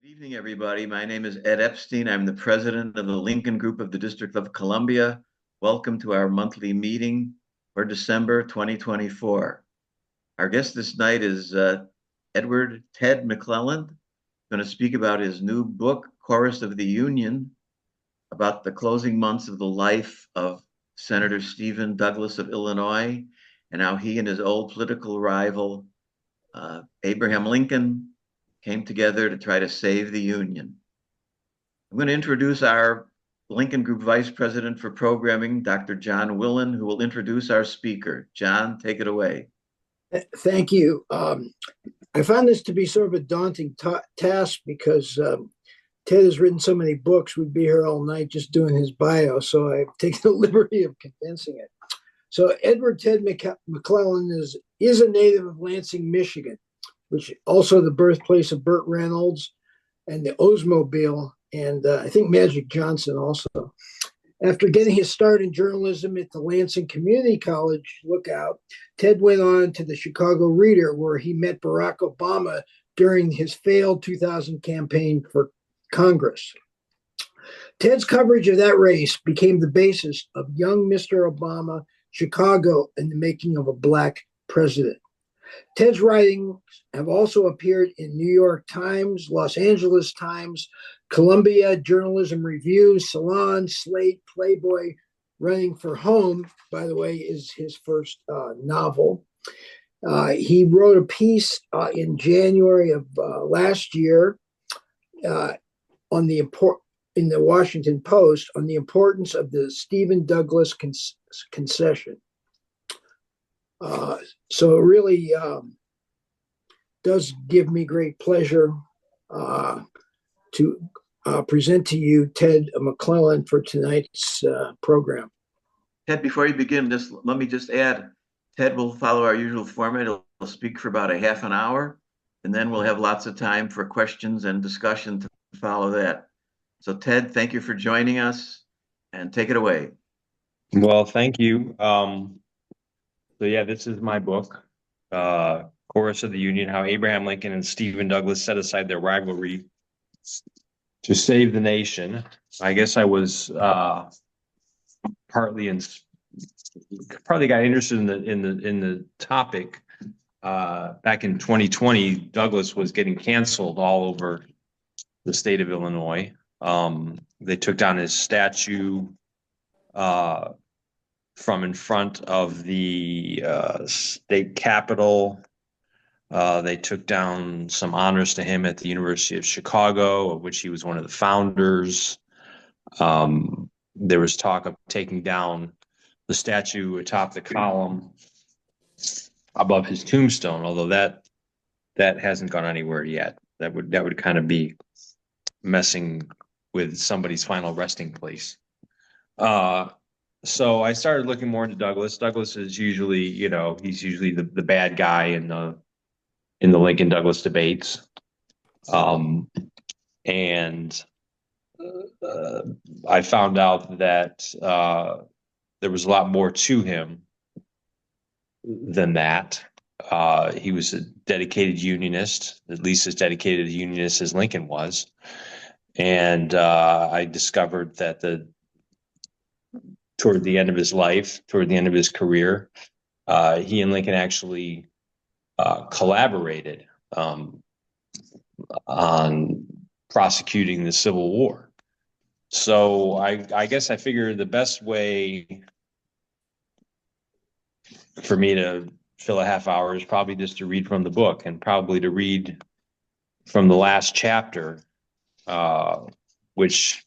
Good evening, everybody. My name is Ed Epstein. I'm the president of the Lincoln Group of the District of Columbia. Welcome to our monthly meeting for December 2024. Our guest this night is Edward Ted McClelland, going to speak about his new book, Chorus of the Union, about the closing months of the life of Senator Stephen Douglas of Illinois, and how he and his old political rival, Abraham Lincoln, came together to try to save the Union. I'm going to introduce our Lincoln Group Vice President for Programming, Dr. John Willen, who will introduce our speaker. John, take it away. Thank you. I found this to be sort of a daunting task because Ted has written so many books. We'd be here all night just doing his bio, so I've taken the liberty of condensing it. So Edward Ted McClelland is a native of Lansing, Michigan, which also the birthplace of Burt Reynolds and the Oldsmobile, and I think Magic Johnson also. After getting his start in journalism at the Lansing Community College Lookout, Ted went on to the Chicago Reader, where he met Barack Obama during his failed 2000 campaign for Congress. Ted's coverage of that race became the basis of Young Mr. Obama, Chicago, and the Making of a Black President. Ted's writings have also appeared in New York Times, Los Angeles Times, Columbia Journalism Review, Salon, Slate, Playboy. Running for Home, by the way, is his first novel. He wrote a piece in January of last year in the Washington Post on the importance of the Stephen Douglas concession. So it really does give me great pleasure to present to you Ted McClelland for tonight's program. Ted, before you begin, let me just add, Ted will follow our usual format. He'll speak for about a half an hour, and then we'll have lots of time for questions and discussion to follow that. So Ted, thank you for joining us, and take it away. Well, thank you. So yeah, this is my book, Chorus of the Union, How Abraham Lincoln and Stephen Douglas Set Aside Their Rivalry to Save the Nation. I guess I was partly got interested in the topic back in 2020. Douglas was getting canceled all over the state of Illinois. They took down his statue from in front of the state capitol. They took down some honors to him at the University of Chicago, of which he was one of the founders. There was talk of taking down the statue atop the column above his tombstone, although that hasn't gone anywhere yet. That would kind of be messing with somebody's final resting place. So I started looking more into Douglas. Douglas is usually, he's usually the bad guy in the Lincoln Douglas debates. And I found out that there was a lot more to him than that. He was a dedicated Unionist, at least as dedicated a Unionist as Lincoln was. And I discovered that toward the end of his life, toward the end of his career, he and Lincoln actually collaborated on prosecuting the Civil War. So I guess I figured the best way for me to fill a half hour is probably just to read from the book, and probably to read from the last chapter, which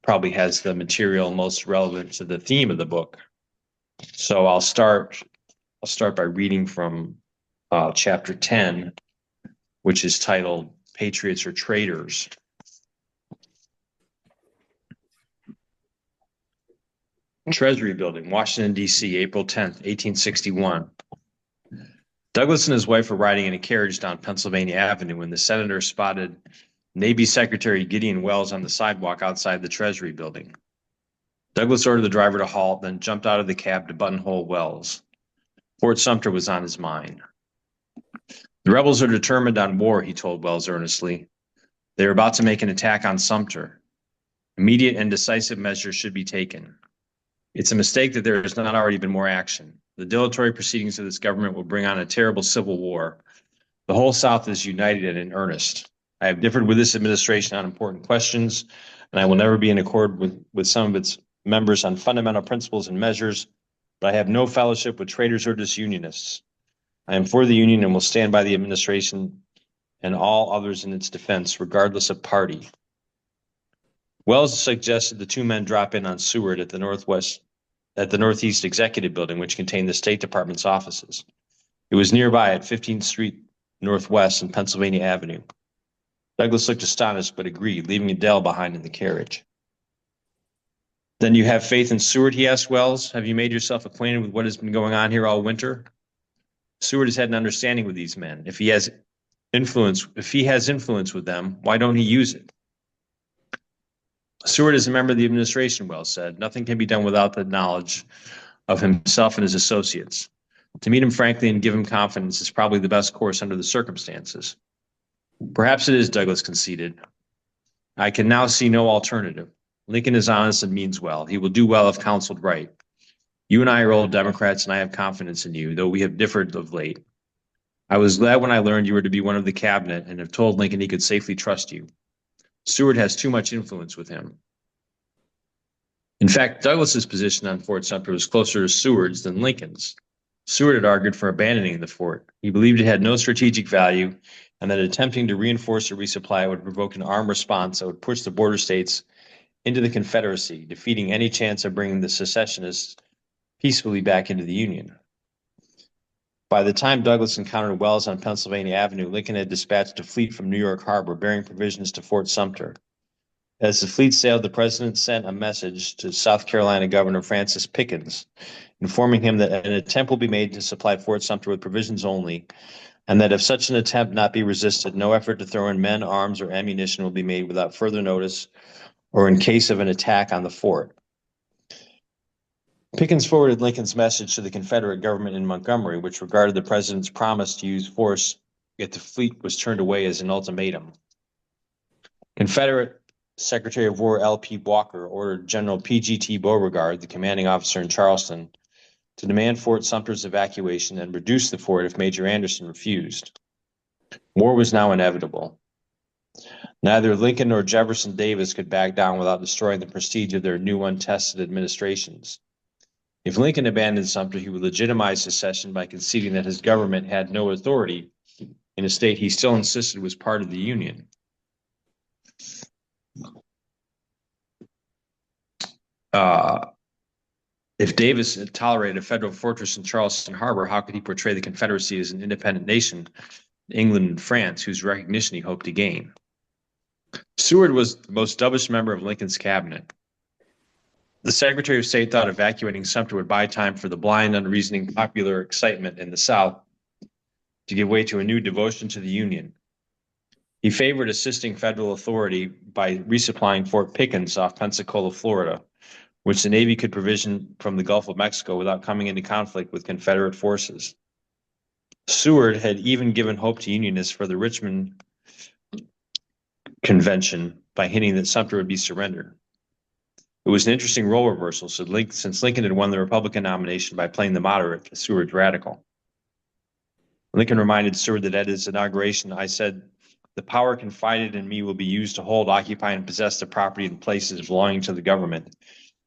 probably has the material most relevant to the theme of the book. So I'll start by reading from chapter 10, which is titled Patriots or Traitors. Treasury Building, Washington, D.C., April 10th, 1861. Douglas and his wife were riding in a carriage down Pennsylvania Avenue when the senator spotted Navy Secretary Gideon Welles on the sidewalk outside the Treasury Building. Douglas ordered the driver to halt, then jumped out of the cab to buttonhole Welles. Fort Sumter was on his mind. The rebels are determined on war, he told Welles earnestly. They are about to make an attack on Sumter. Immediate and decisive measures should be taken. It's a mistake that there has not already been more action. The dilatory proceedings of this government will bring on a terrible civil war. The whole South is united and in earnest. I have differed with this administration on important questions, and I will never be in accord with some of its members on fundamental principles and measures, but I have no fellowship with traitors or disunionists. I am for the Union and will stand by the administration and all others in its defense, regardless of party. Wells suggested the two men drop in on Seward at the Northeast Executive Building, which contained the State Department's offices. It was nearby at 15th Street Northwest and Pennsylvania Avenue. Douglas looked astonished, but agreed, leaving Adele behind in the carriage. Then you have faith in Seward, he asked Wells. Have you made yourself acquainted with what has been going on here all winter? Seward has had an understanding with these men. If he has influence with them, why don't he use it? Seward is a member of the administration, Wells said. Nothing can be done without the knowledge of himself and his associates. To meet him frankly and give him confidence is probably the best course under the circumstances. Perhaps it is, Douglas conceded. I can now see no alternative. Lincoln is honest and means well. He will do well if counseled right. You and I are old Democrats, and I have confidence in you, though we have differed of late. I was glad when I learned you were to be one of the cabinet and have told Lincoln he could safely trust you. Seward has too much influence with him. In fact, Douglas's position on Fort Sumter was closer to Seward's than Lincoln's. Seward had argued for abandoning the fort. He believed it had no strategic value and that attempting to reinforce or resupply it would provoke an armed response that would push the border states into the Confederacy, defeating any chance of bringing the secessionists peacefully back into the Union. By the time Douglas encountered Wells on Pennsylvania Avenue, Lincoln had dispatched a fleet from New York Harbor bearing provisions to Fort Sumter. As the fleet sailed, the president sent a message to South Carolina Governor Francis Pickens, informing him that an attempt will be made to supply Fort Sumter with provisions only, and that if such an attempt not be resisted, no effort to throw in men, arms, or ammunition will be made without further notice or in case of an attack on the fort. Pickens forwarded Lincoln's message to the Confederate government in Montgomery, which regarded the president's promise to use force if the fleet was turned away as an ultimatum. Confederate Secretary of War L.P. Walker ordered General P.G.T. Beauregard, the commanding officer in Charleston, to demand Fort Sumter's evacuation and reduce the fort if Major Anderson refused. War was now inevitable. Neither Lincoln nor Jefferson Davis could back down without destroying the prestige of their new untested administrations. If Lincoln abandoned Sumter, he would legitimize secession by conceding that his government had no authority in a state he still insisted was part of the Union. If Davis had tolerated a federal fortress in Charleston Harbor, how could he portray the Confederacy as an independent nation, England and France, whose recognition he hoped to gain? Seward was the most dovish member of Lincoln's cabinet. The Secretary of State thought evacuating Sumter would buy time for the blind, unreasoning popular excitement in the South to give way to a new devotion to the Union. He favored assisting federal authority by resupplying Fort Pickens off Pensacola, Florida, which the Navy could provision from the Gulf of Mexico without coming into conflict with Confederate forces. Seward had even given hope to Unionists for the Richmond Convention by hinting that Sumter would be surrendered. It was an interesting role reversal since Lincoln had won the Republican nomination by playing the moderate to Seward's radical. Lincoln reminded Seward that at his inauguration, I said, "The power confided in me will be used to hold, occupy, and possess the property and places belonging to the government,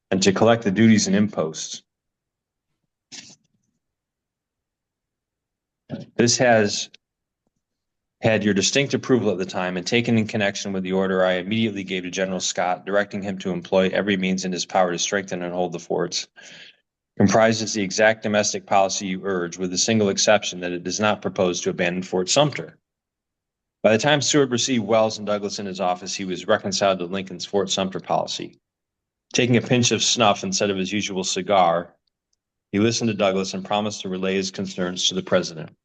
and to collect the duties and imposts." This has had your distinct approval at the time and taken in connection with the order I immediately gave to General Scott, directing him to employ every means in his power to strengthen and hold the forts. Comprises the exact domestic policy you urge, with the single exception that it does not propose to abandon Fort Sumter. By the time Seward received Wells and Douglas in his office, he was reconciled to Lincoln's Fort Sumter policy. Taking a pinch of snuff instead of his usual cigar, he listened to Douglas and promised to relay his concerns to the president.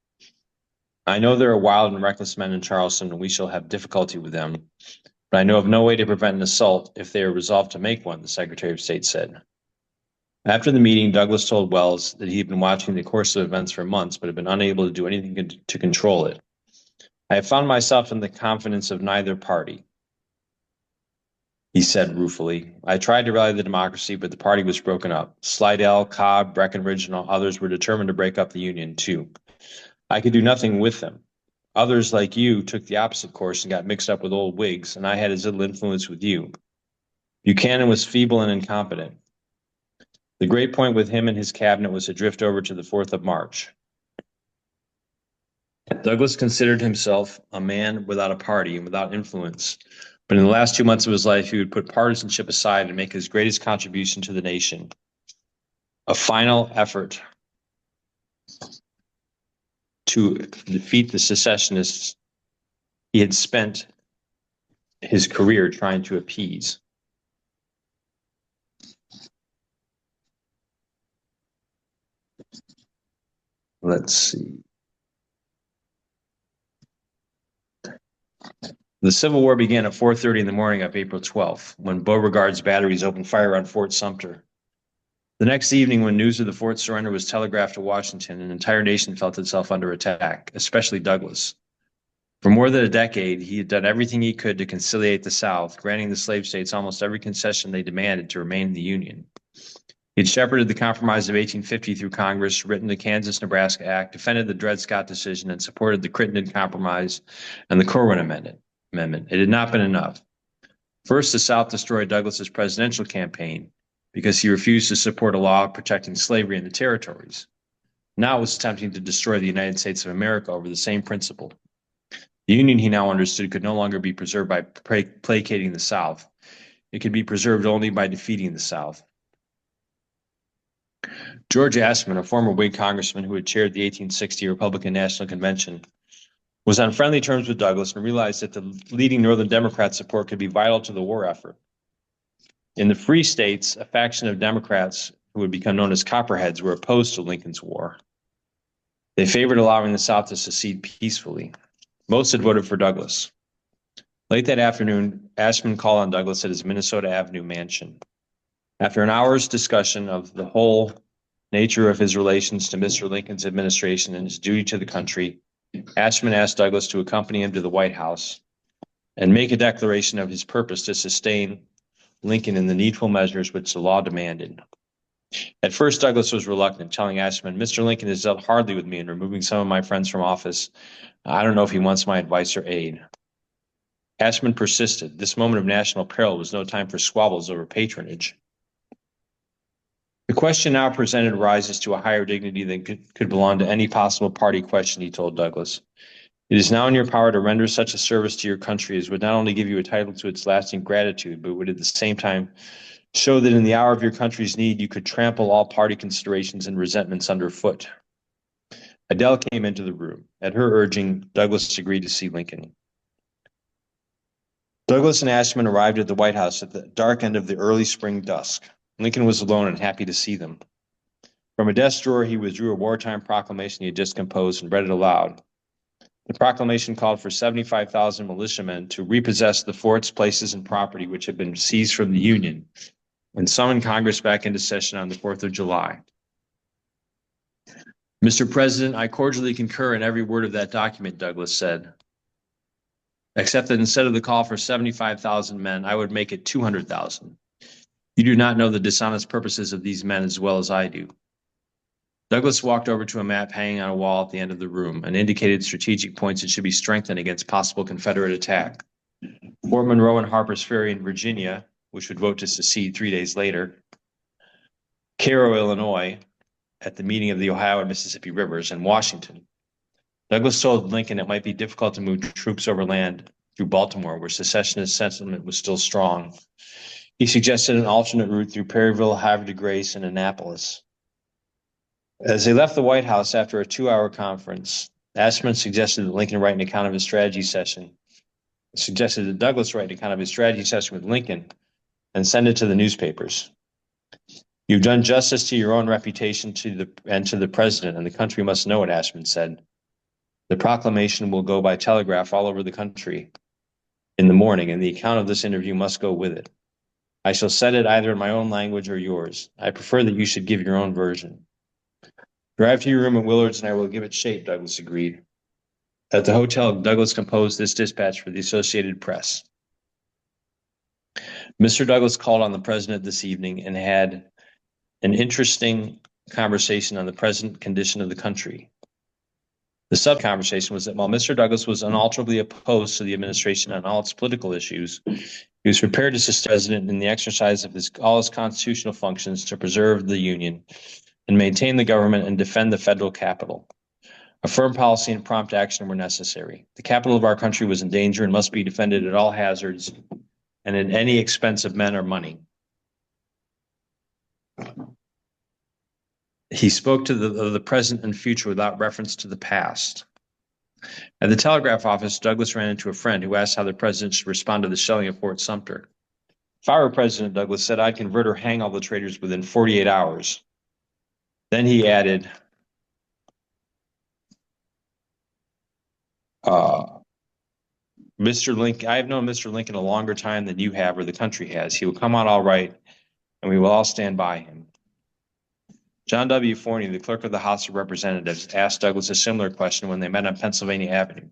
"I know there are wild and reckless men in Charleston, and we shall have difficulty with them, but I know of no way to prevent an assault if they are resolved to make one," the Secretary of State said. After the meeting, Douglas told Wells that he had been watching the course of events for months, but had been unable to do anything to control it. "I have found myself in the confidence of neither party. he said ruefully. I tried to rally the democracy, but the party was broken up. Slidell, Cobb, Breckinridge, and others were determined to break up the Union, too. I could do nothing with them. Others, like you, took the opposite course and got mixed up with old Whigs, and I had as little influence with you. Buchanan was feeble and incompetent. The great point with him and his cabinet was to drift over to the 4th of March. Douglas considered himself a man without a party and without influence, but in the last 2 months of his life, he would put partisanship aside and make his greatest contribution to the nation, a final effort to defeat the secessionists he had spent his career trying to appease. Let's see. The Civil War began at 4:30 in the morning of April 12th, when Beauregard's batteries opened fire on Fort Sumter. The next evening, when news of the fort's surrender was telegraphed to Washington, an entire nation felt itself under attack, especially Douglas. For more than a decade, he had done everything he could to conciliate the South, granting the slave states almost every concession they demanded to remain in the Union. He had shepherded the Compromise of 1850 through Congress, written the Kansas-Nebraska Act, defended the Dred Scott decision, and supported the Crittenden Compromise and the Corwin Amendment. It had not been enough. First, the South destroyed Douglas's presidential campaign because he refused to support a law protecting slavery in the territories. Now it was attempting to destroy the United States of America over the same principle. The Union, he now understood, could no longer be preserved by placating the South. It could be preserved only by defeating the South. George Ashmun, a former Whig congressman who had chaired the 1860 Republican National Convention, was on friendly terms with Douglas and realized that the leading Northern Democrat support could be vital to the war effort. In the free states, a faction of Democrats who would become known as Copperheads were opposed to Lincoln's war. They favored allowing the South to secede peacefully. Most had voted for Douglas. Late that afternoon, Ashmun called on Douglas at his Minnesota Avenue mansion. After an hour's discussion of the whole nature of his relations to Mr. Lincoln's administration and his duty to the country, Ashmun asked Douglas to accompany him to the White House and make a declaration of his purpose to sustain Lincoln in the needful measures which the law demanded. At first, Douglas was reluctant, telling Ashmun, Mr. Lincoln has dealt hardly with me in removing some of my friends from office. I don't know if he wants my advice or aid. Ashmun persisted. This moment of national peril was no time for squabbles over patronage. The question now presented rises to a higher dignity than could belong to any possible party question, he told Douglas. It is now in your power to render such a service to your country as would not only give you a title to its lasting gratitude, but would at the same time show that in the hour of your country's need, you could trample all party considerations and resentments underfoot. Adele came into the room. At her urging, Douglas agreed to see Lincoln. Douglas and Ashmun arrived at the White House at the dark end of the early spring dusk. Lincoln was alone and happy to see them. From a desk drawer, he withdrew a wartime proclamation he had just composed and read it aloud. The proclamation called for 75,000 militiamen to repossess the forts, places, and property which had been seized from the Union and summon Congress back into session on the 4th of July. Mr. President, I cordially concur in every word of that document, Douglas said, except that instead of the call for 75,000 men, I would make it 200,000. You do not know the dishonest purposes of these men as well as I do. Douglas walked over to a map hanging on a wall at the end of the room and indicated strategic points that should be strengthened against possible Confederate attack. Fort Monroe and Harper's Ferry in Virginia, which would vote to secede 3 days later. Cairo, Illinois, at the meeting of the Ohio and Mississippi rivers, and Washington. Douglas told Lincoln it might be difficult to move troops overland through Baltimore, where secessionist sentiment was still strong. He suggested an alternate route through Perryville, Havre de Grace, and Annapolis. As they left the White House after a 2-hour conference, Ashmun suggested that Lincoln write an account of his strategy session. Suggested that Douglas write an account of his strategy session with Lincoln and send it to the newspapers. You've done justice to your own reputation and to the president, and the country must know it, Ashmun said. The proclamation will go by telegraph all over the country in the morning, and the account of this interview must go with it. I shall set it either in my own language or yours. I prefer that you should give your own version. Drive to your room at Willard's and I will give it shape, Douglas agreed. At the hotel, Douglas composed this dispatch for the Associated Press. Mr. Douglas called on the president this evening and had an interesting conversation on the present condition of the country. The sub-conversation was that while Mr. Douglas was unalterably opposed to the administration on all its political issues, he was prepared to assist the president in the exercise of all his constitutional functions to preserve the Union and maintain the government and defend the federal capital. A firm policy and prompt action were necessary. The capital of our country was in danger and must be defended at all hazards and at any expense of men or money. He spoke to the present and future without reference to the past. At the telegraph office, Douglas ran into a friend who asked how the president should respond to the shelling of Fort Sumter. If I were president, Douglas said, I'd convert or hang all the traitors within 48 hours. Then he added, Mr. Lincoln, I have known Mr. Lincoln a longer time than you have or the country has. He will come out all right, and we will all stand by him. John W. Forney, the clerk of the House of Representatives, asked Douglas a similar question when they met on Pennsylvania Avenue.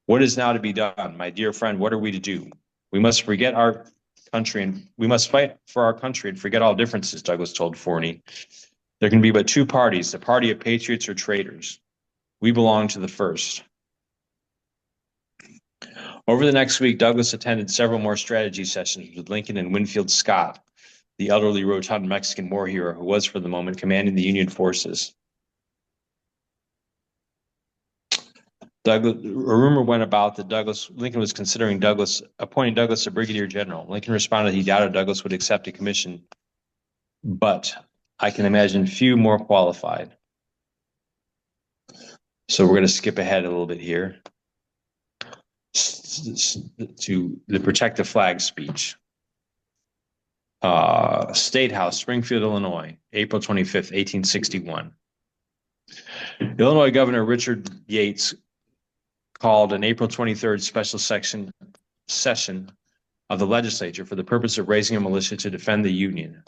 What is now to be done? My dear friend, what are we to do? We must forget our country and we must fight for our country and forget all differences, Douglas told Forney. There can be but two parties, the party of patriots or traitors. We belong to the first. Over the next week, Douglas attended several more strategy sessions with Lincoln and Winfield Scott, the elderly rotund Mexican war hero who was, for the moment, commanding the Union forces. A rumor went about that Lincoln was considering appointing Douglas a brigadier general. Lincoln responded he doubted Douglas would accept a commission, but I can imagine few more qualified. So we're going to skip ahead a little bit here to the Protect the Flag speech. State House, Springfield, Illinois, April 25th, 1861. Illinois Governor Richard Yates called an April 23rd special session of the legislature for the purpose of raising a militia to defend the Union.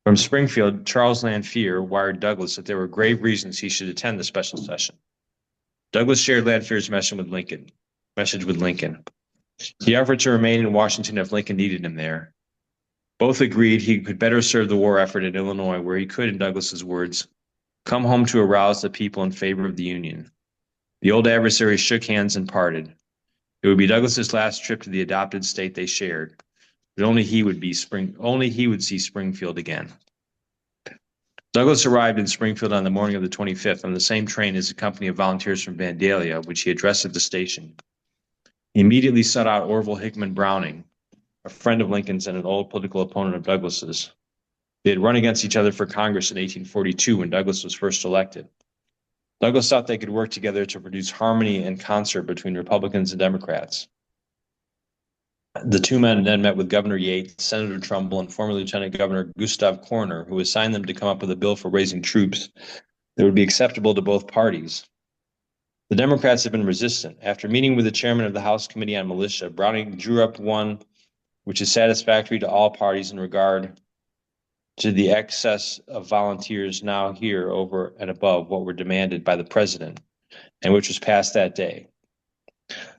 From Springfield, Charles Lanphier wired Douglas that there were grave reasons he should attend the special session. Douglas shared Lanphier's message with Lincoln. He offered to remain in Washington if Lincoln needed him there. Both agreed he could better serve the war effort in Illinois, where he could, in Douglas's words, come home to arouse the people in favor of the Union. The old adversaries shook hands and parted. It would be Douglas's last trip to the adopted state they shared, but only he would see Springfield again. Douglas arrived in Springfield on the morning of the 25th on the same train as a company of volunteers from Vandalia, which he addressed at the station. He immediately sought out Orville Hickman Browning, a friend of Lincoln's and an old political opponent of Douglas's. They had run against each other for Congress in 1842 when Douglas was first elected. Douglas thought they could work together to produce harmony and concert between Republicans and Democrats. The two men then met with Governor Yates, Senator Trumbull, and former Lieutenant Governor Gustav Korner, who assigned them to come up with a bill for raising troops that would be acceptable to both parties. The Democrats had been resistant. After meeting with the chairman of the House Committee on Militia, Browning drew up one which is satisfactory to all parties in regard to the excess of volunteers now here over and above what were demanded by the president, and which was passed that day.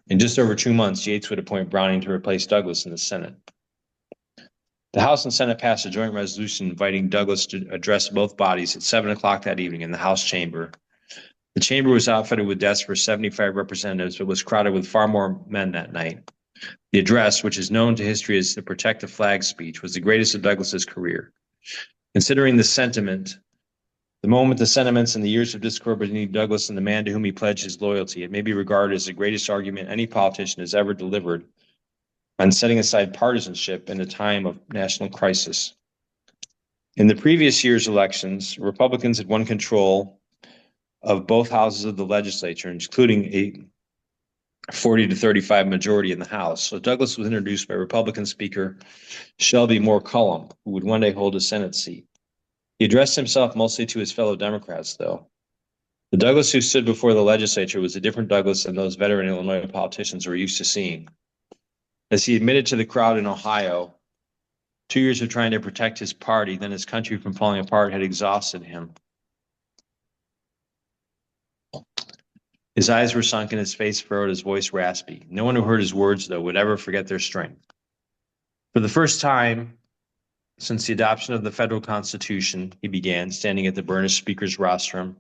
In just over 2 months, Yates would appoint Browning to replace Douglas in the Senate. The House and Senate passed a joint resolution inviting Douglas to address both bodies at 7 o'clock that evening in the House chamber. The chamber was outfitted with desks for 75 representatives, but was crowded with far more men that night. The address, which is known to history as the Protect the Flag speech, was the greatest of Douglas's career. Considering the moment, the sentiments, and the years of discord between Douglas and the man to whom he pledged his loyalty, it may be regarded as the greatest argument any politician has ever delivered on setting aside partisanship in a time of national crisis. In the previous year's elections, Republicans had won control of both houses of the legislature, including a 40 to 35 majority in the House. So Douglas was introduced by Republican Speaker Shelby Moore Cullom, who would one day hold a Senate seat. He addressed himself mostly to his fellow Democrats, though. The Douglas who stood before the legislature was a different Douglas than those veteran Illinois politicians were used to seeing. As he admitted to the crowd in Ohio, 2 years of trying to protect his party, then his country from falling apart, had exhausted him. His eyes were sunken, his face furrowed, his voice raspy. No one who heard his words, though, would ever forget their strength. For the first time since the adoption of the federal Constitution, he began, standing at the burnished speaker's rostrum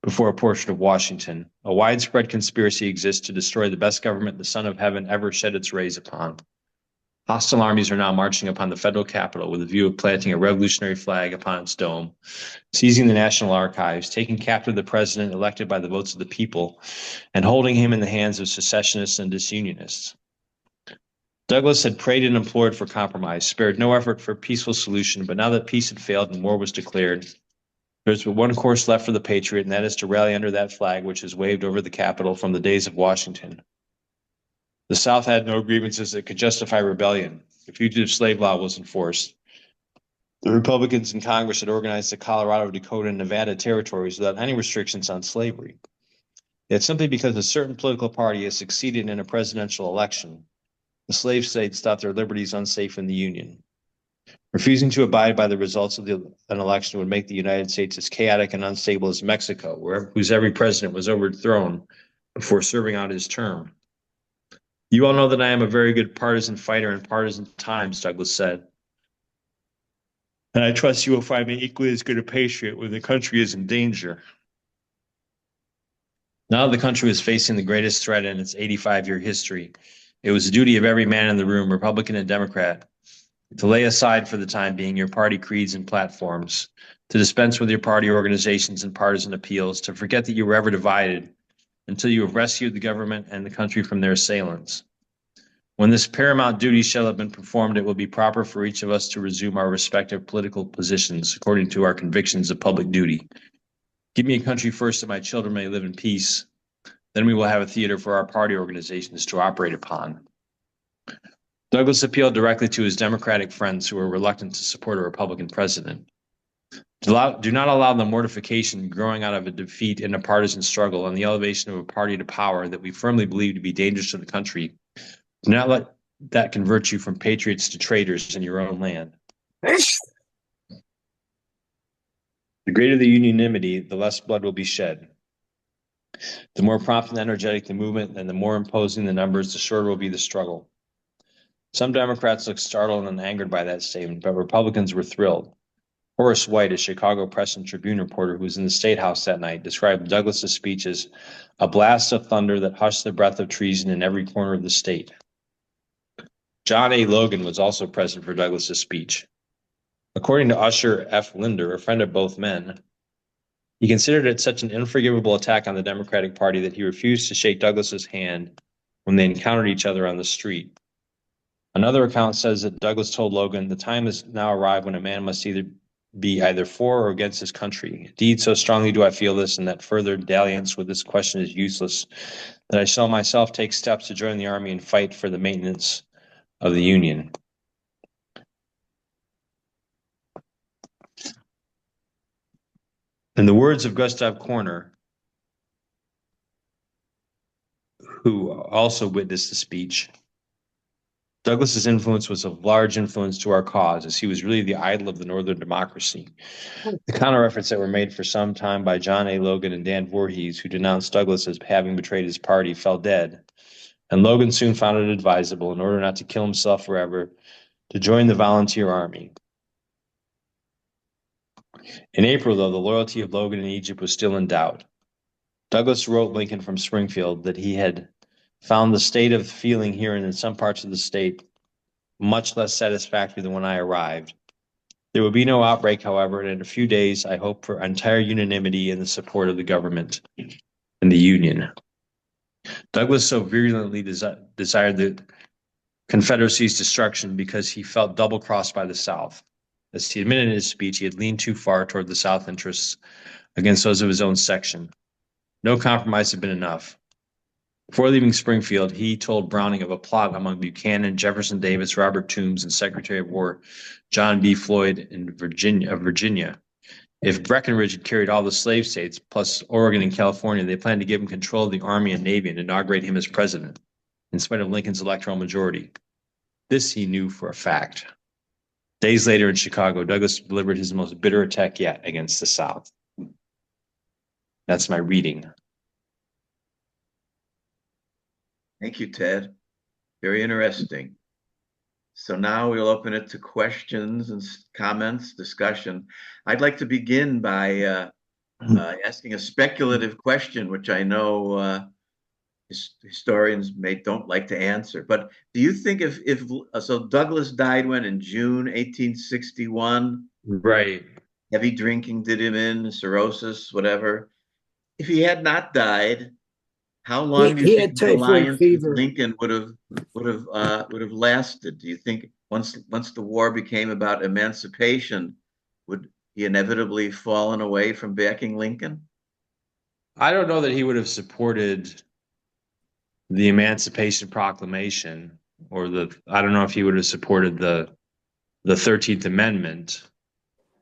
before a portrait of Washington, a widespread conspiracy exists to destroy the best government the Son of Heaven ever shed its rays upon. Hostile armies are now marching upon the federal capital with a view of planting a revolutionary flag upon its dome, seizing the National Archives, taking captive the president elected by the votes of the people, and holding him in the hands of secessionists and disunionists. Douglas had prayed and implored for compromise, spared no effort for a peaceful solution, but now that peace had failed and war was declared, there's but one course left for the patriot, and that is to rally under that flag which is waved over the Capitol from the days of Washington. The South had no grievances that could justify rebellion. The fugitive slave law was enforced. The Republicans in Congress had organized the Colorado, Dakota, and Nevada territories without any restrictions on slavery. Yet simply because a certain political party has succeeded in a presidential election, the slave states thought their liberties unsafe in the Union. Refusing to abide by the results of an election would make the United States as chaotic and unstable as Mexico, whose every president was overthrown before serving out his term. You all know that I am a very good partisan fighter in partisan times, Douglas said. And I trust you will find me equally as good a patriot when the country is in danger. Now the country was facing the greatest threat in its 85-year history. It was the duty of every man in the room, Republican and Democrat, to lay aside for the time being your party creeds and platforms, to dispense with your party organizations and partisan appeals, to forget that you were ever divided until you have rescued the government and the country from their assailants. When this paramount duty shall have been performed, it will be proper for each of us to resume our respective political positions according to our convictions of public duty. Give me a country first that my children may live in peace. Then we will have a theater for our party organizations to operate upon. Douglas appealed directly to his Democratic friends who were reluctant to support a Republican president. Do not allow the mortification growing out of a defeat in a partisan struggle and the elevation of a party to power that we firmly believe to be dangerous to the country. Do not let that convert you from patriots to traitors in your own land. The greater the unanimity, the less blood will be shed. The more prompt and energetic the movement and the more imposing the numbers, the shorter will be the struggle. Some Democrats looked startled and angered by that statement, but Republicans were thrilled. Horace White, a Chicago Press and Tribune reporter who was in the State House that night, described Douglas's speech as a blast of thunder that hushed the breath of treason in every corner of the state. John A. Logan was also present for Douglas's speech. According to Usher F. Linder, a friend of both men, he considered it such an unforgivable attack on the Democratic Party that he refused to shake Douglas's hand when they encountered each other on the street. Another account says that Douglas told Logan, "The time has now arrived when a man must be either for or against his country. Indeed, so strongly do I feel this, and that further dalliance with this question is useless, that I shall myself take steps to join the army and fight for the maintenance of the Union." In the words of Gustav Korner, who also witnessed the speech, Douglas's influence was of large influence to our cause, as he was really the idol of the Northern democracy. The counter efforts that were made for some time by John A. Logan and Dan Voorhees, who denounced Douglas as having betrayed his party, fell dead, and Logan soon found it advisable, in order not to kill himself forever, to join the volunteer army. In April, though, the loyalty of Logan in Egypt was still in doubt. Douglas wrote Lincoln from Springfield that he had found the state of feeling here and in some parts of the state much less satisfactory than when I arrived. There will be no outbreak, however, and in a few days I hope for entire unanimity in the support of the government and the Union. Douglas so virulently desired the Confederacy's destruction because he felt double-crossed by the South. As he admitted in his speech, he had leaned too far toward the South interests against those of his own section. No compromise had been enough. Before leaving Springfield, he told Browning of a plot among Buchanan, Jefferson Davis, Robert Toombs, and Secretary of War John B. Floyd of Virginia. If Breckinridge had carried all the slave states, plus Oregon and California, they planned to give him control of the Army and Navy and inaugurate him as president, in spite of Lincoln's electoral majority. This he knew for a fact. Days later in Chicago, Douglas delivered his most bitter attack yet against the South. That's my reading. Thank you, Ted. Very interesting. So now we'll open it to questions and comments, discussion. I'd like to begin by asking a speculative question, which I know historians don't like to answer. But do you think if so Douglas died when in June 1861? Right. Heavy drinking did him in, cirrhosis, whatever. If he had not died, how long do you He think had the typhoid alliance with fever. Lincoln would have lasted? Do you think once the war became about emancipation, would he inevitably fallen away from backing Lincoln? I don't know that he would have supported the Emancipation Proclamation I don't know if he would have supported the 13th Amendment,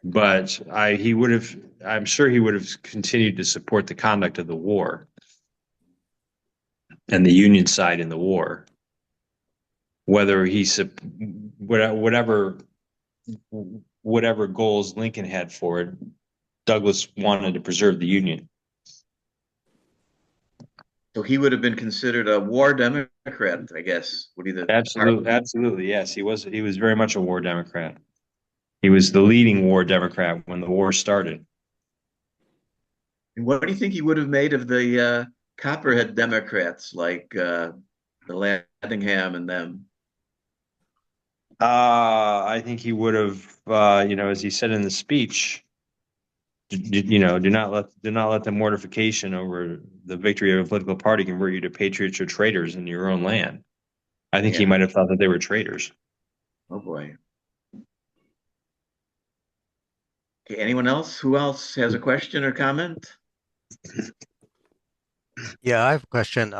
but I'm sure he would have continued to support the conduct of the war and the Union side in the war. Whether whatever goals Lincoln had for it, Douglas wanted to preserve the Union. So he would have been considered a war Democrat, I guess. Would he the Absolutely, yes. He was very much a war Democrat. He was the leading war Democrat when the war started. And what do you think he would have made of the Copperhead Democrats like the Lathingham and them? I think he would have, as he said in the speech, do not let the mortification over the victory of a political party convert you to patriots or traitors in your own land. I think he Yeah. might have thought that they were traitors. Oh boy. Okay, anyone else? Who else has a question or comment? Yeah, I have a question.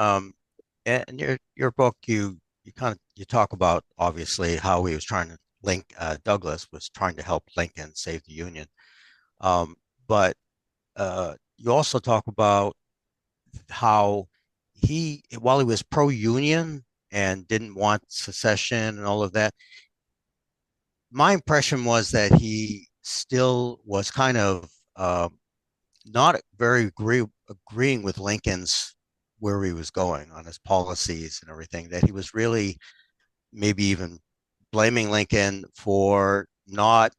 In your book, you talk about obviously how he was trying to Douglas was trying to help Lincoln save the Union. But you also talk about how while he was pro-Union and didn't want secession and all of that, my impression was that he still was kind of not very agreeing with Lincoln's where he was going on his policies and everything, that he was really maybe even blaming Lincoln for not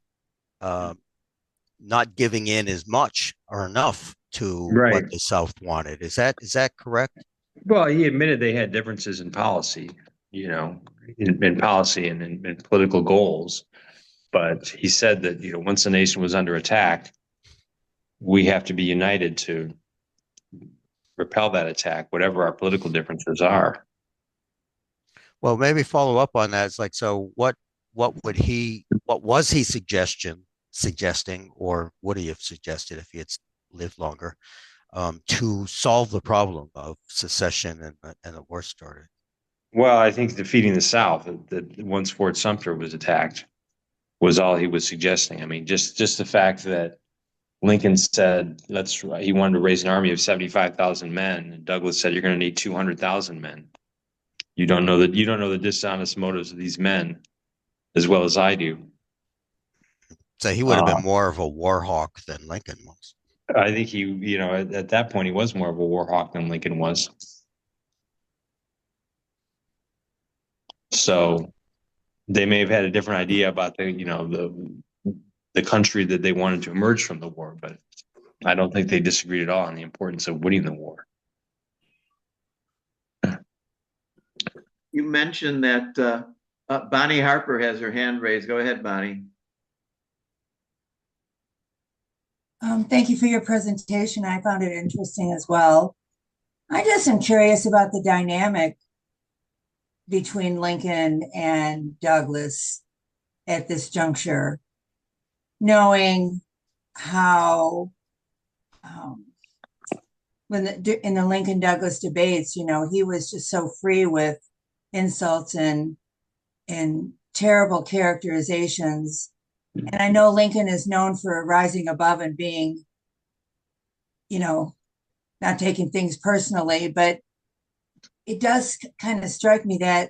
giving in as much or enough to Right. what the South wanted. Is that correct? Well, he admitted they had differences in policy, in policy and in political goals. But he said that, once the nation was under attack, we have to be united to repel that attack, whatever our political differences are. Well, maybe follow up on that. It's like, so what was he suggesting, or would he have suggested if he had lived longer, to solve the problem of secession and the war started? Well, I think defeating the South, that once Fort Sumter was attacked, was all he was suggesting. I mean, just the fact that Lincoln said he wanted to raise an army of 75,000 men, and Douglas said you're going to need 200,000 men. You don't know the dishonest motives of these men as well as I do. So he would have been more of a war hawk than Lincoln was. I think at that point he was more of a war hawk than Lincoln was. So they may have had a different idea about the country that they wanted to emerge from the war, but I don't think they disagreed at all on the importance of winning the war. You mentioned that Bonnie Harper has her hand raised. Go ahead, Bonnie. Thank you for your presentation. I found it interesting as well. I just am curious about the dynamic between Lincoln and Douglas at this juncture, knowing how in the Lincoln-Douglas debates, he was just so free with insults and terrible characterizations. And I know Lincoln is known for rising above and being, not taking things personally, but it does kind of strike me that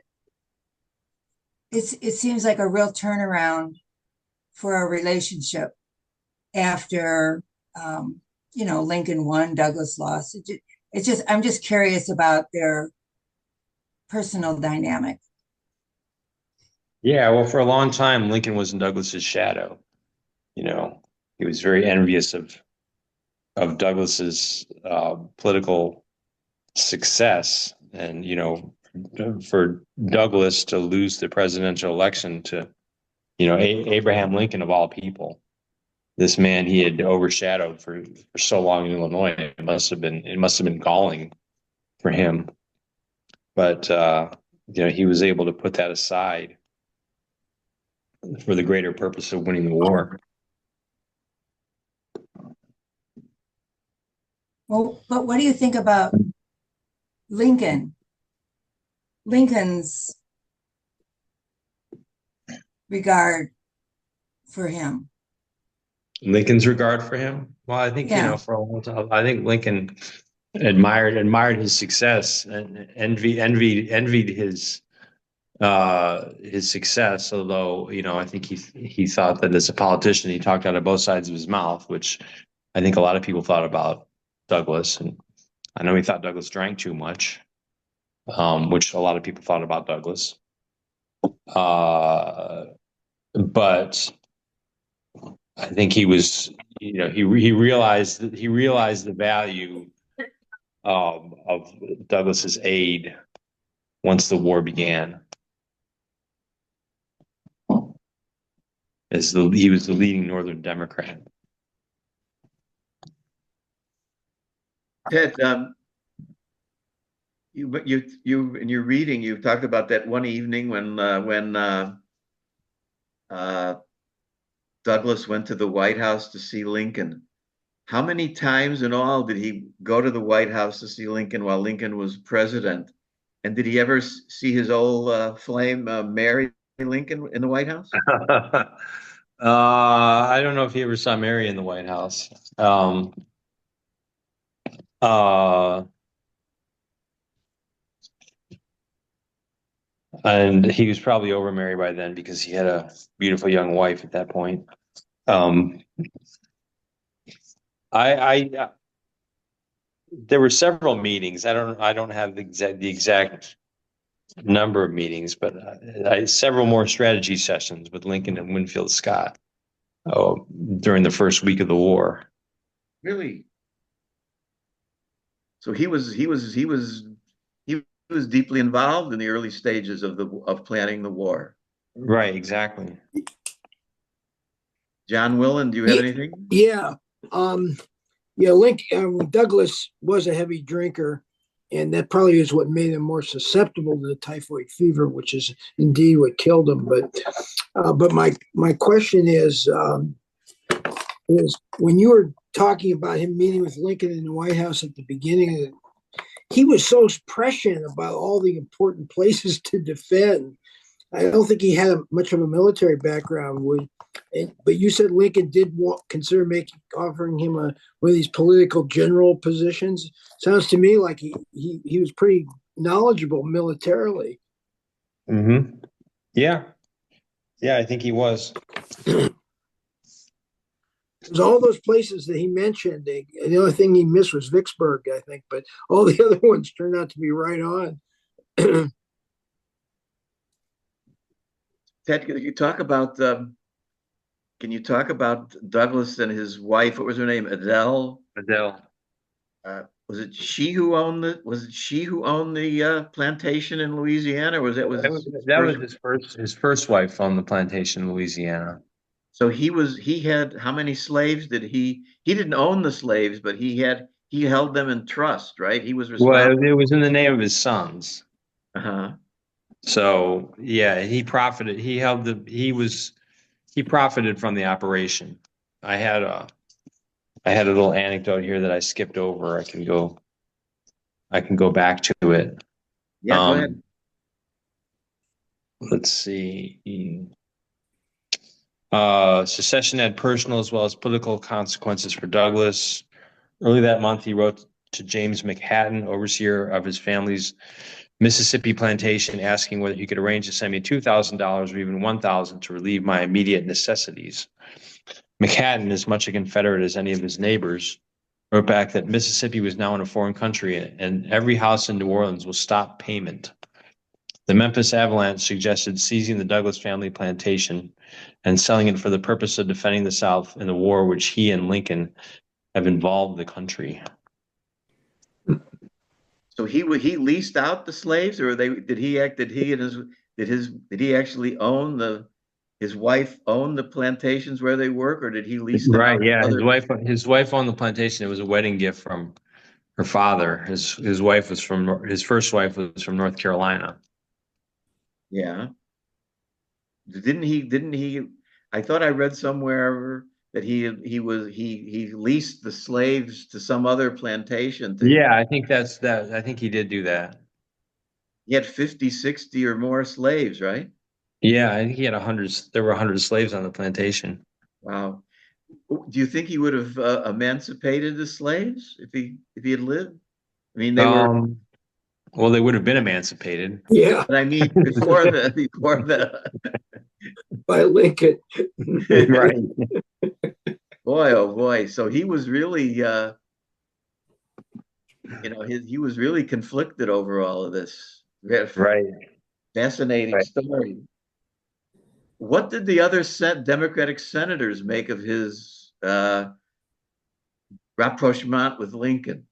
it seems like a real turnaround for a relationship after, Lincoln won, Douglas lost. I'm just curious about their personal dynamic. Yeah, well, for a long time, Lincoln was in Douglas's shadow. You know, he was very envious of Douglas's political success, and for Douglas to lose the presidential election to Abraham Lincoln of all people, this man he had overshadowed for so long in Illinois, it must have been galling for him, but he was able to put that aside for the greater purpose of winning the war. Well, but what do you think about Lincoln? Lincoln's regard for him. Lincoln's regard for him. Well, I think Yeah. for a long time, I think Lincoln admired his success and envied his success. Although I think he thought that as a politician he talked out of both sides of his mouth, which I think a lot of people thought about Douglas, and I know he thought Douglas drank too much, which a lot of people thought about Douglas. But I think he was, he realized the value of Douglas's aid once the war began. He was the leading Northern Democrat. Ted, you in your reading, you talked about that one evening when Douglas went to the White House to see Lincoln. How many times in all did he go to the White House to see Lincoln while Lincoln was president? And did he ever see his old flame, Mary Lincoln, in the White House? I don't know if he ever saw Mary in the White House. And he was probably over Mary by then because he had a beautiful young wife at that point. There were several meetings. I don't have the exact number of meetings, but several more strategy sessions with Lincoln and Winfield Scott during the first week of the war. Really? So he was deeply involved in the early stages of planning the war. Right, exactly. John Willen, do you have anything? Yeah. Douglas was a heavy drinker, and that probably is what made him more susceptible to the typhoid fever, which is indeed what killed him. But my question is when you were talking about him meeting with Lincoln in the White House at the beginning, he was so prescient about all the important places to defend. I don't think he had much of a military background. But you said Lincoln did consider offering him one of these political general positions. Sounds to me like he was pretty knowledgeable militarily. Mm-hmm. Yeah, I think he was. There's all those places that he mentioned. The only thing he missed was Vicksburg, I think, but all the other ones turned out to be right on. Ted, can you talk about Douglas and his wife? What was her name? Adele. Was it she who owned the plantation in Louisiana, or was his first wife on the plantation in Louisiana? So he had how many slaves did he didn't own the slaves, but he held them in trust, right? He was responsible. Well, it was in the name of his sons. Uh-huh. So yeah, he profited. He profited from the operation. I had a little anecdote here that I skipped over. I can go back to it. Yeah, go ahead. Let's see. Secession had personal as well as political consequences for Douglas. Early that month, he wrote to James McChatton, overseer of his family's Mississippi plantation, asking whether he could arrange to send me $2,000 or even $1,000 to relieve my immediate necessities. McChatton, as much a Confederate as any of his neighbors, wrote back that Mississippi was now in a foreign country and every house in New Orleans will stop payment. The Memphis Avalanche suggested seizing the Douglas family plantation and selling it for the purpose of defending the South in the war which he and Lincoln have involved the country. So he leased out the slaves, or did he actually own his wife owned the plantations where they work, or did he lease them Right, out to yeah. other? His wife owned the plantation. It was a wedding gift from her father. His first wife was from North Carolina. Yeah. Didn't he I thought I read somewhere that he leased the slaves to some other plantation Yeah, I think that's that. I think he did do that. he had 50, 60 or more slaves, right? Yeah, I think he had 100. There were 100 slaves on the plantation. Wow. Do you think he would have emancipated the slaves if he had lived? I mean, they were, Well, they would have been emancipated. Yeah, but I mean, before the by Lincoln. Right. boy, oh boy. So he was really, he was really conflicted over all of this. Right. Fascinating Right. story. What did the other Democratic senators make of his rapprochement with Lincoln?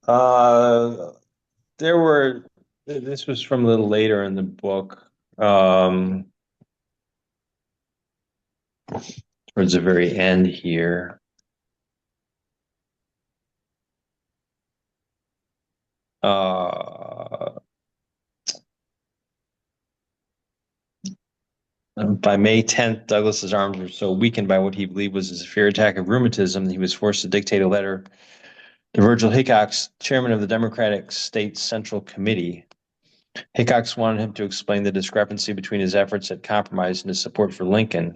There were. This was from a little later in the book. Towards the very end here. By May 10th, Douglas's arms were so weakened by what he believed was a severe attack of rheumatism that he was forced to dictate a letter to Virgil Hickox, chairman of the Democratic State Central Committee. Hickox wanted him to explain the discrepancy between his efforts at compromise and his support for Lincoln,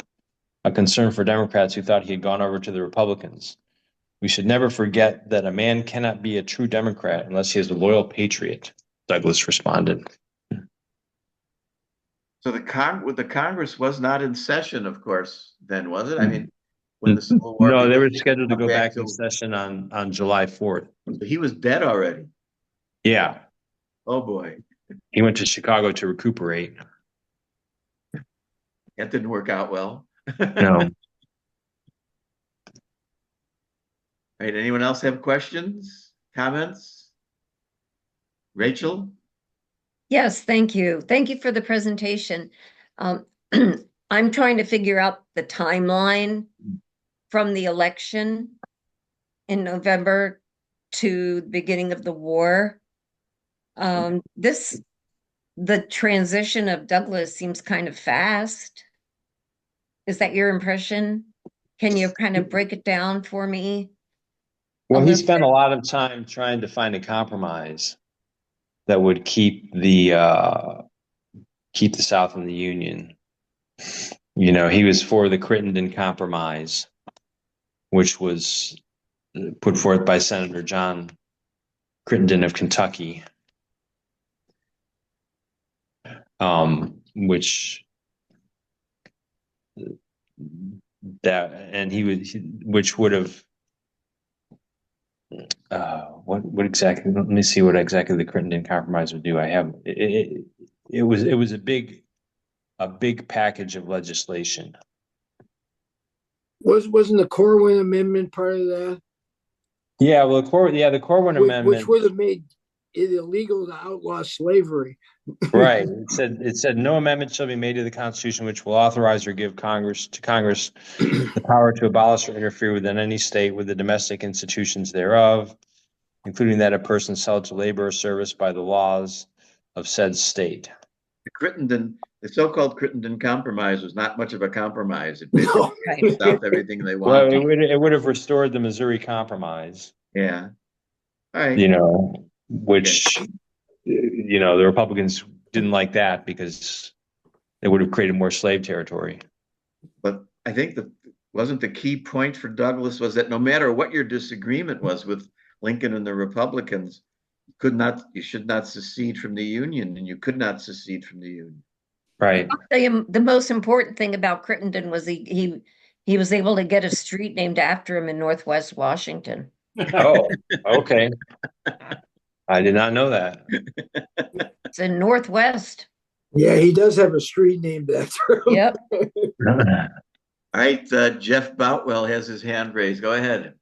a concern for Democrats who thought he had gone over to the Republicans. We should never forget that a man cannot be a true Democrat unless he is a loyal patriot, Douglas responded. So the Congress was not in session, of course, then, was it? I mean, when the Civil War No, they were began, scheduled to go back in to, session on July 4th. so he was dead already. Yeah, Oh boy, he went to Chicago to recuperate. that didn't work out well. No. Right, anyone else have questions, comments? Rachel? Yes, thank you. Thank you for the presentation. I'm trying to figure out the timeline from the election in November to the beginning of the war. The transition of Douglas seems kind of fast. Is that your impression? Can you kind of break it down for me? Well, he spent a lot of time trying to find a compromise that would keep the South in the Union. You know, he was for the Crittenden Compromise, which was put forth by Senator John Crittenden of Kentucky, which would have what exactly? Let me see what exactly the Crittenden Compromise would do. I have it. It was a big package of legislation. Wasn't the Corwin Amendment part of that? Yeah, well, the Corwin Amendment, which would have made it illegal to outlaw slavery. Right. It said no amendment shall be made to the Constitution which will authorize or give Congress the power to abolish or interfere within any state with the domestic institutions thereof, including that a person held to labor or service by the laws of said state. The so-called Crittenden Compromise was not much of a compromise. It basically stopped everything they wanted. Well, it would have restored the Missouri Compromise. Yeah. All right. You know, which the Republicans didn't like that because it would have created more slave territory. But I think wasn't the key point for Douglas was that no matter what your disagreement was with Lincoln and the Republicans, you should not secede from the Union, and you could not secede from the Union. Right. The most important thing about Crittenden was he was able to get a street named after him in Northwest Washington. Oh, okay. I did not know that. It's in Northwest. Yeah, he does have a street named after him. Yep. All right, Jeff Boutwell has his hand raised. Go ahead.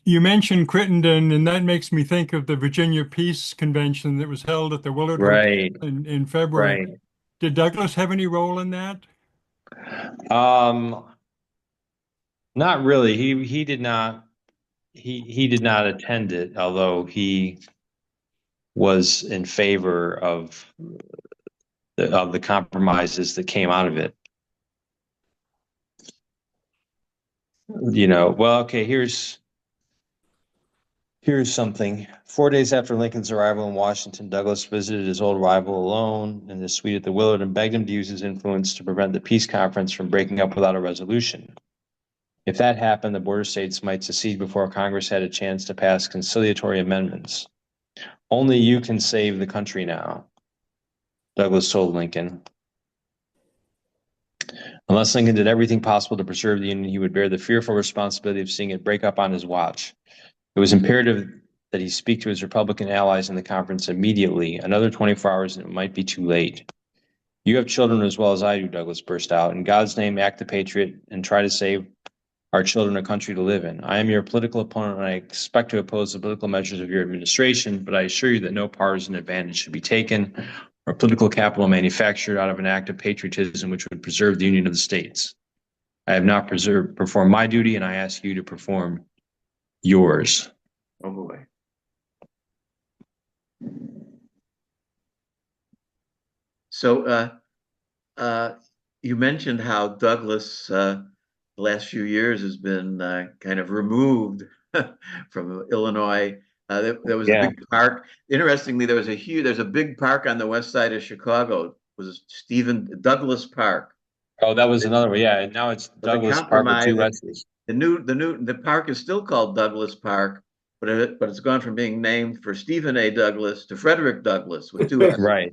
You mentioned Crittenden, and that makes me think of the Virginia Peace Convention that was held at the Willard Right, Hotel in February. right. Did Douglas have any role in that? Not really. He did not he did not attend it, although he was in favor of the compromises that came out of it. Well, okay, here's something. 4 days after Lincoln's arrival in Washington, Douglas visited his old rival alone in his suite at the Willard and begged him to use his influence to prevent the peace conference from breaking up without a resolution. If that happened, the border states might secede before Congress had a chance to pass conciliatory amendments. Only you can save the country now, Douglas told Lincoln. Unless Lincoln did everything possible to preserve the Union, he would bear the fearful responsibility of seeing it break up on his watch. It was imperative that he speak to his Republican allies in the conference immediately. Another 24 hours and it might be too late. You have children as well as I do, Douglas burst out. In God's name, act the patriot and try to save our children a country to live in. I am your political opponent and I expect to oppose the political measures of your administration, but I assure you that no partisan advantage should be taken or political capital manufactured out of an act of patriotism which would preserve the union of the states. I have not performed my duty and I ask you to perform yours. Oh boy. So you mentioned how Douglas the last few years has been kind of removed from Illinois. There was a big park. Interestingly, there's a big park on the west side of Chicago. It was Stephen Douglas Park. Oh, that was another one. Yeah, now it's Douglas Park with two S's. The park is still called Douglas Park, but it's gone from being named for Stephen A. Douglas to Frederick Douglass with two S's. Right.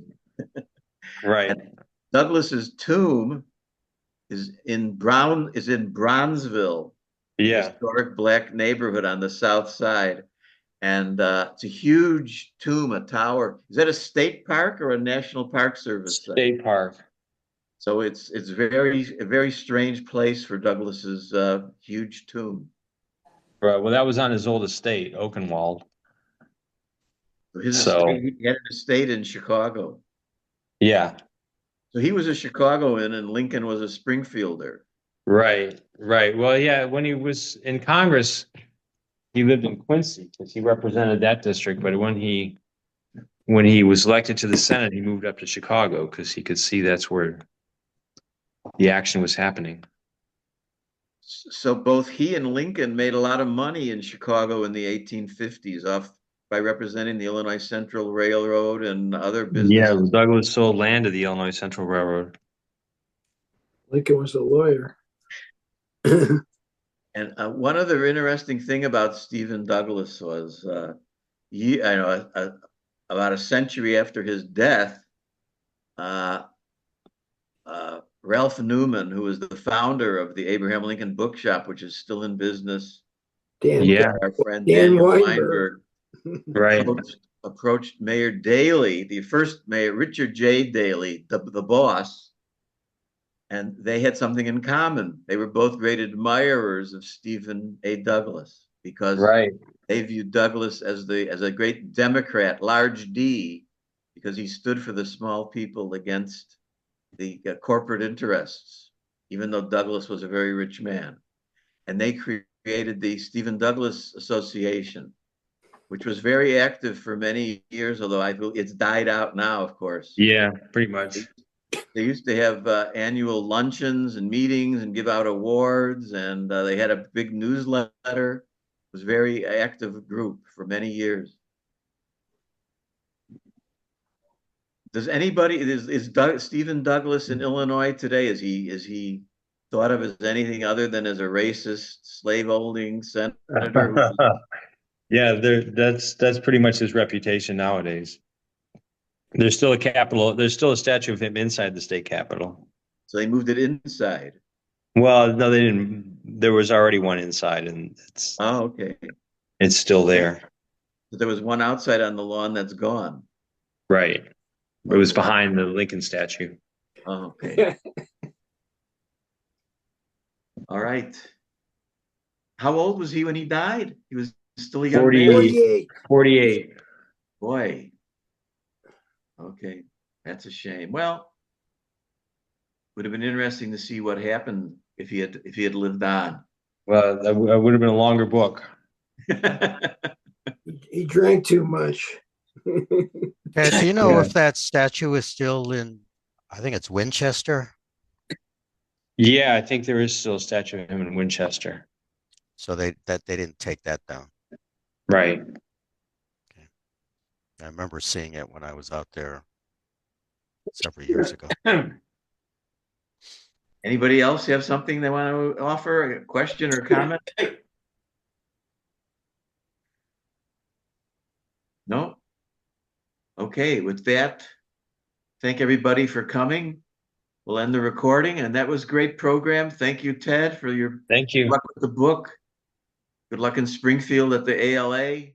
Right. And Douglas's tomb is in Bronzeville, historic black neighborhood on the south side. And it's a huge tomb, a tower. Is that a state park or a National Park Service site? State park. So it's a very strange place for Douglas's huge tomb. Right. Well, that was on his old estate, Oakenwald. He had an estate in Chicago. Yeah. So he was a Chicagoan and Lincoln was a Springfielder. Right. Right. Well, yeah, when he was in Congress, he lived in Quincy because he represented that district. But when he was elected to the Senate, he moved up to Chicago because he could see that's where the action was happening. So both he and Lincoln made a lot of money in Chicago in the 1850s by representing the Illinois Central Railroad and other businesses. Yeah, Douglas sold land to the Illinois Central Railroad. Lincoln was a lawyer. And one other interesting thing about Stephen Douglas was, about a century after his death, Ralph Newman, who was the founder of the Abraham Lincoln Bookshop, which is still in business, our friend Daniel Weinberg, right, approached Mayor Daley, the first mayor, Richard J. Daley, the boss, and they had something in common. They were both great admirers of Stephen A. Douglas because they viewed Douglas as a great Democrat, large D, because he stood for the small people against the corporate interests, even though Douglas was a very rich man. And they created the Stephen Douglas Association, which was very active for many years, although it's died out now, of course. Yeah, pretty much. They used to have annual luncheons and meetings and give out awards, and they had a big newsletter. It was a very active group for many years. Does anybody is Stephen Douglas in Illinois today? Is he thought of as anything other than as a racist, slave-holding senator? Yeah, that's pretty much his reputation nowadays. There's still a Capitol. There's still a statue of him inside the state Capitol. So they moved it inside. Well, no, they didn't. There was already one inside, and it's okay. It's still there. There was one outside on the lawn that's gone. Right. It was behind the Lincoln statue. Oh, okay. All right. How old was he when he died? He was still a young 40. man. 48. 48. Boy. Okay, that's a shame. Well, would have been interesting to see what happened if he had lived on. Well, that would have been a longer book. He drank too much. Ted, do you know Yeah. if that statue is still in, I think it's Winchester? Yeah, I think there is still a statue of him in Winchester. So they didn't take that down. Right. I remember seeing it when I was out there several years ago. Anybody else have something they want to offer, a question or comment? No? Okay, with that, thank everybody for coming. We'll end the recording, and that was a great program. Thank you, Ted, for your Thank you. luck with the book. Good luck in Springfield at the ALA.